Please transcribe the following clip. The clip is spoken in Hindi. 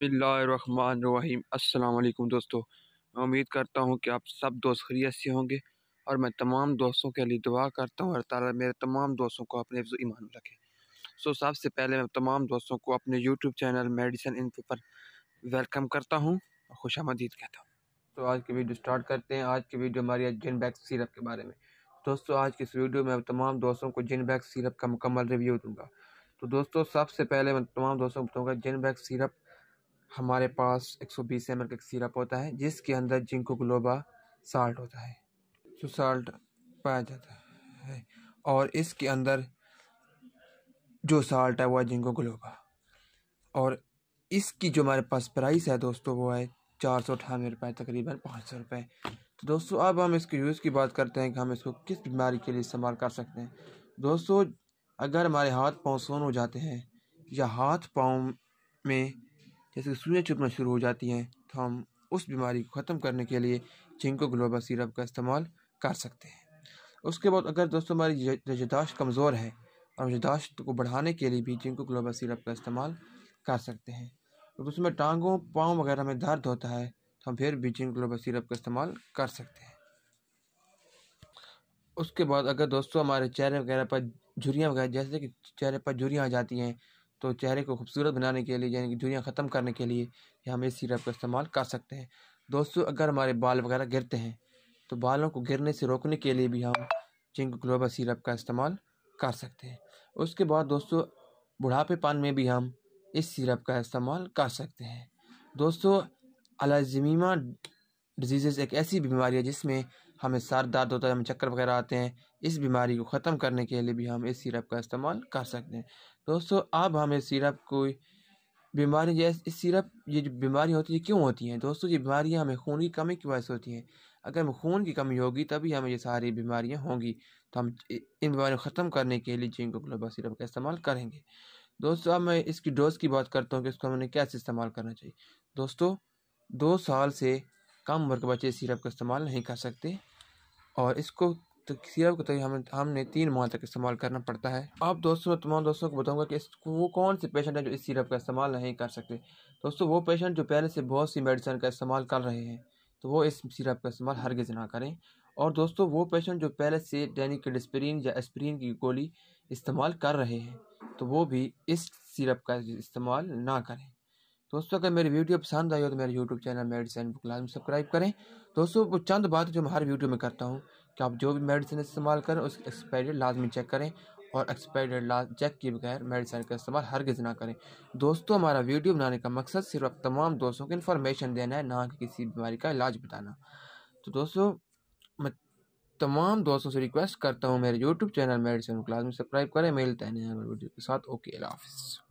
बिस्मिल्लाहिर्रहमानिर्रहीम। अस्सलाम वालेकुम दोस्तों, मैं उम्मीद करता हूँ कि आप सब दोस्त खैरियत से होंगे और मैं तमाम दोस्तों के लिए दुआ करता हूँ अल्लाह ताला मेरे तमाम दोस्तों को अपने हिफ्ज़ ईमान में रखे। सबसे पहले मैं तमाम दोस्तों को अपने यूट्यूब चैनल मेडिसिन इन्फो पर वेलकम करता हूँ और खुशामदीद कहता हूँ। तो आज की वीडियो स्टार्ट करते हैं। आज की वीडियो हमारी है जिनबैक्स सिरप के बारे में। दोस्तों, आज की इस वीडियो में तमाम दोस्तों को जिनबैक्स सिरप का मुकम्मल रिव्यू दूंगा। तो दोस्तों, सबसे पहले मैं तमाम दोस्तों को बताऊँगा जिनबैक्स सिरप हमारे पास 120 ml का सिरप होता है जिसके अंदर जिंको ग्लोबा साल्ट होता है, जो साल्ट पाया जाता है, और इसके अंदर जो साल्ट है वो है जिंको ग्लोबा। और इसकी जो हमारे पास प्राइस है दोस्तों वो है 498 रुपये, तकरीबन 500 रुपये। तो दोस्तों, अब हम इसके यूज़ की बात करते हैं कि हम इसको किस बीमारी के लिए इस्तेमाल कर सकते हैं। दोस्तों, अगर हमारे हाथ पाँव सून हो जाते हैं या हाथ पाँव में जैसे सुइयाँ चुभना शुरू हो जाती हैं तो हम उस बीमारी को ख़त्म करने के लिए जिंको ग्लोबा सिरप का इस्तेमाल कर सकते हैं। उसके बाद अगर दोस्तों हमारी याददाश्त कमज़ोर है और याददाश्त को बढ़ाने के लिए भी जिंको ग्लोबा सिरप का इस्तेमाल कर सकते हैं। तो दोस्तों, में टांगों पाँव वगैरह में दर्द होता है तो हम फिर भी जिंको ग्लोबा सिरप का इस्तेमाल कर सकते हैं। उसके बाद अगर दोस्तों हमारे चेहरे वगैरह पर झुर्रियाँ वगैरह, जैसे कि चेहरे पर झुर्रियाँ आ जाती हैं, तो चेहरे को खूबसूरत बनाने के लिए यानी कि झुर्रियाँ ख़त्म करने के लिए हम इस सिरप का इस्तेमाल कर सकते हैं। दोस्तों, अगर हमारे बाल वगैरह गिरते हैं तो बालों को गिरने से रोकने के लिए भी हम जिंको ग्लोबा सिरप का इस्तेमाल कर सकते हैं। उसके बाद दोस्तों, बुढ़ापेपन में भी हम इस सिरप का इस्तेमाल कर सकते हैं। दोस्तों, अल्ज़ाइमर डिजीज़ एक ऐसी बीमारी है जिसमें हमें सर दर्द होता है, हमें चक्कर वगैरह आते हैं। इस बीमारी को ख़त्म करने के लिए भी हम इस सिरप का इस्तेमाल कर सकते हैं। दोस्तों, अब हम इस सिरप को बीमारी जैसे इस सिरप ये जो बीमारी होती है क्यों होती हैं दोस्तों, ये बीमारियां हमें खून की कमी की वजह से होती हैं। अगर हमें खून की कमी होगी तभी हमें ये सारी बीमारियां होंगी। तो हम इन बीमारियों को ख़त्म करने के लिए जिंको ग्लोबा सिरप का इस्तेमाल करेंगे। दोस्तों, अब मैं इसकी डोज की बात करता हूँ कि इसको हमें कैसे इस्तेमाल करना चाहिए। दोस्तों, 2 साल से कम उम्र के बच्चे इस सिरप का इस्तेमाल नहीं कर सकते और इसको तो सिरप को तो हमने 3 माह तक इस्तेमाल करना पड़ता है। अब दोस्तों, मैं तमाम दोस्तों को बताऊंगा कि इसको वो कौन से पेशेंट हैं जो इस सिरप का इस्तेमाल नहीं कर सकते। दोस्तों, वो पेशेंट जो पहले से बहुत सी मेडिसिन का इस्तेमाल कर रहे हैं तो वो इस सिरप का इस्तेमाल हरगिज़ ना करें। और दोस्तों, वो पेशेंट जो पहले से डिस्प्रिन या एस्प्रिन की गोली इस्तेमाल कर रहे हैं तो वो भी इस सिरप का इस्तेमाल ना करें। दोस्तों, अगर मेरी वीडियो पसंद आई हो तो मेरे यूट्यूब चैनल मेडिसिन बुक लाजमी सब्सक्राइब करें। दोस्तों, वो चंद बातें जो मैं हर वीडियो में करता हूँ कि आप जो भी मेडिसिन इस्तेमाल करें उसकी एक्सपायरी डेट लाजमी चेक करें और एक्सपायरी डेट चेक किए बगैर मेडिसिन का इस्तेमाल हरगिज़ ना करें। दोस्तों, हमारा वीडियो बनाने का मकसद सिर्फ तमाम दोस्तों को इन्फॉर्मेशन देना है, ना कि किसी बीमारी का इलाज बताना। तो दोस्तों, मैं तमाम दोस्तों से रिक्वेस्ट करता हूँ मेरे यूट्यूब चैनल मेडिसिन बुक लाजमी सब्सक्राइब करें। मिलते हैं नए वीडियो के साथ। ओके, अल्लाह हाफ़िज़।